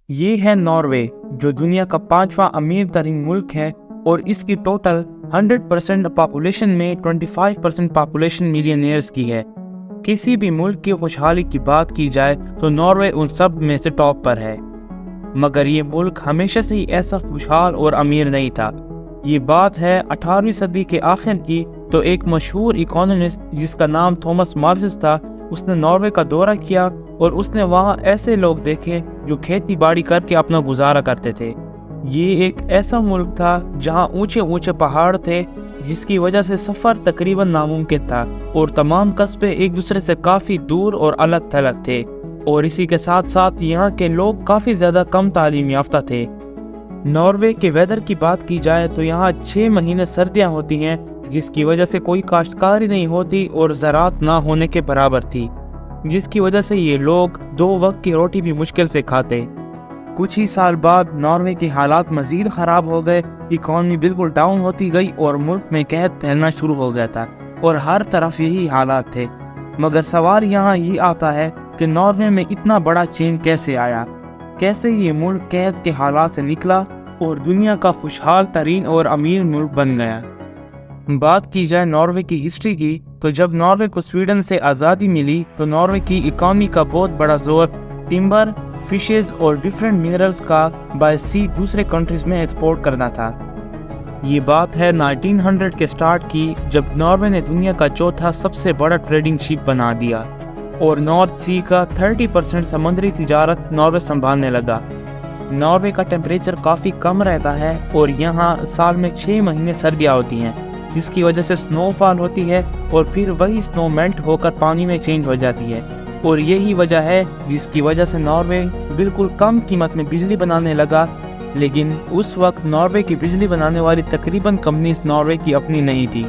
یہ ہے ناروے، جو دنیا کا 5واں امیر ترین ملک ہے اور اس کی ٹوٹل 100% پاپولیشن میں 25% پاپولیشن ملینئرز کی ہے۔ کسی بھی ملک کی خوشحالی کی بات کی جائے تو ناروے ان سب میں سے ٹاپ پر ہے، مگر یہ ملک ہمیشہ سے ہی ایسا خوشحال اور امیر نہیں تھا۔ یہ بات ہے 18ویں صدی کے آخر کی، تو ایک مشہور اکانومسٹ جس کا نام تھامس مالتھس تھا، اس نے ناروے کا دورہ کیا اور اس نے وہاں ایسے لوگ دیکھے جو کھیتی باڑی کر کے اپنا گزارا کرتے تھے۔ یہ ایک ایسا ملک تھا جہاں اونچے اونچے پہاڑ تھے، جس کی وجہ سے سفر تقریباً ناممکن تھا اور تمام قصبے ایک دوسرے سے کافی دور اور الگ تھلگ تھے، اور اسی کے ساتھ ساتھ یہاں کے لوگ کافی زیادہ کم تعلیم یافتہ تھے۔ ناروے کے ویدر کی بات کی جائے تو یہاں 6 مہینے سردیاں ہوتی ہیں، جس کی وجہ سے کوئی کاشتکاری نہیں ہوتی اور زراعت نہ ہونے کے برابر تھی، جس کی وجہ سے یہ لوگ 2 وقت کی روٹی بھی مشکل سے کھاتے۔ کچھ ہی سال بعد ناروے کے حالات مزید خراب ہو گئے، اکانومی بالکل ڈاؤن ہوتی گئی اور ملک میں قحط پھیلنا شروع ہو گیا تھا اور ہر طرف یہی حالات تھے۔ مگر سوال یہاں یہ آتا ہے کہ ناروے میں اتنا بڑا چینج کیسے آیا؟ کیسے یہ ملک قحط کے حالات سے نکلا اور دنیا کا خوشحال ترین اور امیر ملک بن گیا؟ بات کی جائے ناروے کی ہسٹری کی، تو جب ناروے کو سویڈن سے آزادی ملی تو ناروے کی اکانومی کا بہت بڑا زور ٹمبر، فشز اور ڈیفرنٹ منرلز کا بائی سی دوسرے کنٹریز میں ایکسپورٹ کرنا تھا۔ یہ بات ہے 1900 کے سٹارٹ کی، جب ناروے نے دنیا کا چوتھا سب سے بڑا ٹریڈنگ شپ بنا دیا اور نارتھ سی کا 30% سمندری تجارت ناروے سنبھالنے لگا۔ ناروے کا ٹیمپریچر کافی کم رہتا ہے اور یہاں سال میں 6 مہینے سردیاں ہوتی ہیں، جس کی وجہ سے سنو فال ہوتی ہے اور پھر وہی سنو میلٹ ہو کر پانی میں چینج ہو جاتی ہے، اور یہی وجہ ہے جس کی وجہ سے ناروے بالکل کم قیمت میں بجلی بنانے لگا۔ لیکن اس وقت ناروے کی بجلی بنانے والی تقریباً کمپنیز ناروے کی اپنی نہیں تھی،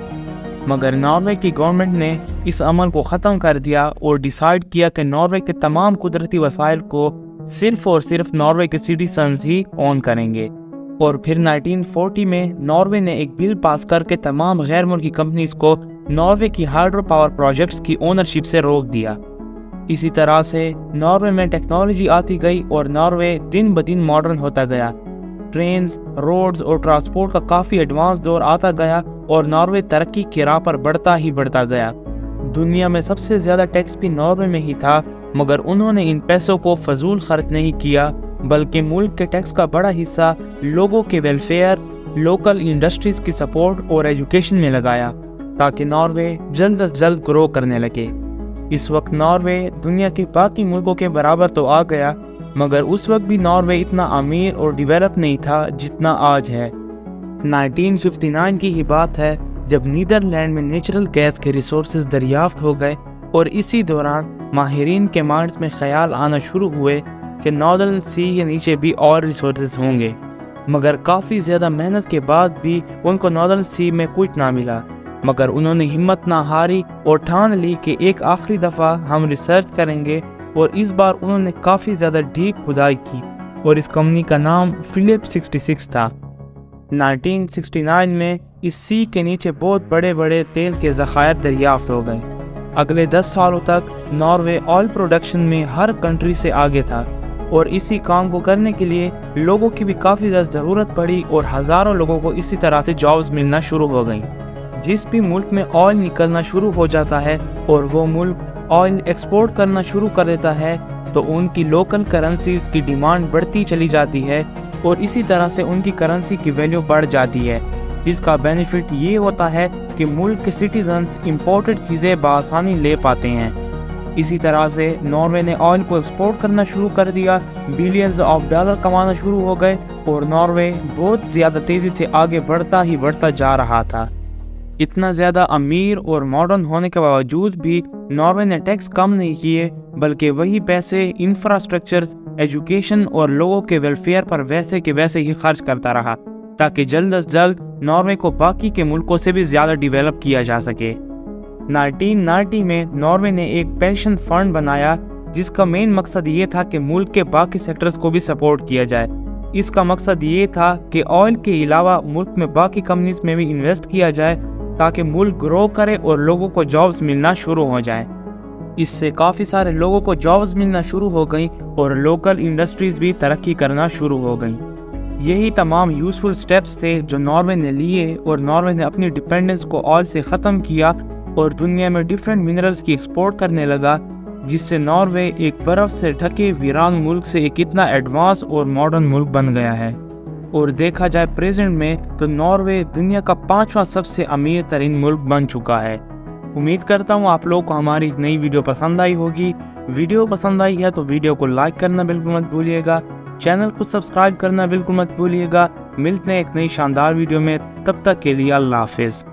مگر ناروے کی گورنمنٹ نے اس عمل کو ختم کر دیا اور ڈیسائیڈ کیا کہ ناروے کے تمام قدرتی وسائل کو صرف اور صرف ناروے کے سٹیزنز ہی اون کریں گے۔ اور پھر 1940 میں ناروے نے ایک بل پاس کر کے تمام غیر ملکی کمپنیز کو ناروے کی ہائیڈرو پاور پروجیکٹس کی اونرشپ سے روک دیا۔ اسی طرح سے ناروے میں ٹیکنالوجی آتی گئی اور ناروے دن بدن ماڈرن ہوتا گیا۔ ٹرینز، روڈز اور ٹرانسپورٹ کا کافی ایڈوانس دور آتا گیا اور ناروے ترقی کی راہ پر بڑھتا ہی بڑھتا گیا۔ دنیا میں سب سے زیادہ ٹیکس بھی ناروے میں ہی تھا، مگر انہوں نے ان پیسوں کو فضول خرچ نہیں کیا، بلکہ ملک کے ٹیکس کا بڑا حصہ لوگوں کے ویلفیئر، لوکل انڈسٹریز کی سپورٹ اور ایجوکیشن میں لگایا، تاکہ ناروے جلد از جلد گرو کرنے لگے۔ اس وقت ناروے دنیا کے باقی ملکوں کے برابر تو آ گیا، مگر اس وقت بھی ناروے اتنا امیر اور ڈیولپ نہیں تھا جتنا آج ہے۔ 1959 کی ہی بات ہے جب نیدرلینڈ میں نیچرل گیس کے ریسورسز دریافت ہو گئے، اور اسی دوران ماہرین کے مائنڈز میں خیال آنا شروع ہوئے کہ ناردرن سی کے نیچے بھی اور ریسورسز ہوں گے، مگر کافی زیادہ محنت کے بعد بھی ان کو ناردرن سی میں کچھ نہ ملا، مگر انہوں نے ہمت نہ ہاری اور ٹھان لی کہ ایک آخری دفعہ ہم ریسرچ کریں گے، اور اس بار انہوں نے کافی زیادہ ڈیپ کھدائی کی اور اس کمپنی کا نام فلپ 66 تھا۔ 1969 میں اس سی کے نیچے بہت بڑے بڑے تیل کے ذخائر دریافت ہو گئے۔ اگلے 10 سالوں تک ناروے آئل پروڈکشن میں ہر کنٹری سے آگے تھا، اور اسی کام کو کرنے کے لیے لوگوں کی بھی کافی زیادہ ضرورت پڑی اور ہزاروں لوگوں کو اسی طرح سے جابز ملنا شروع ہو گئیں۔ جس بھی ملک میں آئل نکلنا شروع ہو جاتا ہے اور وہ ملک آئل ایکسپورٹ کرنا شروع کر دیتا ہے، تو ان کی لوکل کرنسیز کی ڈیمانڈ بڑھتی چلی جاتی ہے اور اسی طرح سے ان کی کرنسی کی ویلیو بڑھ جاتی ہے، جس کا بینیفٹ یہ ہوتا ہے کہ ملک کے سٹیزنز امپورٹڈ چیزیں بآسانی لے پاتے ہیں۔ اسی طرح سے ناروے نے آئل کو ایکسپورٹ کرنا شروع کر دیا، بلینز آف ڈالر کمانا شروع ہو گئے، اور ناروے بہت زیادہ تیزی سے آگے بڑھتا جا رہا تھا۔ اتنا زیادہ امیر اور ماڈرن ہونے کے باوجود بھی ناروے نے ٹیکس کم نہیں کیے، بلکہ وہی پیسے انفراسٹرکچرز، ایجوکیشن اور لوگوں کے ویلفیئر پر ویسے کے ویسے ہی خرچ کرتا رہا، تاکہ جلد از جلد ناروے کو باقی کے ملکوں سے بھی زیادہ ڈیولپ کیا جا سکے۔ 1990 میں ناروے نے ایک پینشن فنڈ بنایا، جس کا مین مقصد یہ تھا کہ ملک کے باقی سیکٹرز کو بھی سپورٹ کیا جائے۔ اس کا مقصد یہ تھا کہ آئل کے علاوہ ملک میں باقی کمپنیز میں بھی انویسٹ کیا جائے، تاکہ ملک گرو کرے اور لوگوں کو جابز ملنا شروع ہو جائیں۔ اس سے کافی سارے لوگوں کو جابز ملنا شروع ہو گئیں اور لوکل انڈسٹریز بھی ترقی کرنا شروع ہو گئیں۔ یہی تمام یوزفل سٹیپس تھے جو ناروے نے لیے، اور ناروے نے اپنی ڈیپینڈنس کو آئل سے ختم کیا اور دنیا میں ڈیفرنٹ منرلز کی ایکسپورٹ کرنے لگا، جس سے ناروے ایک برف سے ڈھکے ویران ملک سے ایک اتنا ایڈوانس اور ماڈرن ملک بن گیا ہے۔ اور دیکھا جائے پریزنٹ میں تو ناروے دنیا کا 5واں سب سے امیر ترین ملک بن چکا ہے۔ امید کرتا ہوں آپ لوگوں کو ہماری نئی ویڈیو پسند آئی ہوگی۔ ویڈیو پسند آئی ہے تو ویڈیو کو لائک کرنا بالکل مت بھولیے گا، چینل کو سبسکرائب کرنا بالکل مت بھولیے گا۔ ملتے ہیں ایک نئی شاندار ویڈیو میں، تب تک کے لیے اللہ حافظ۔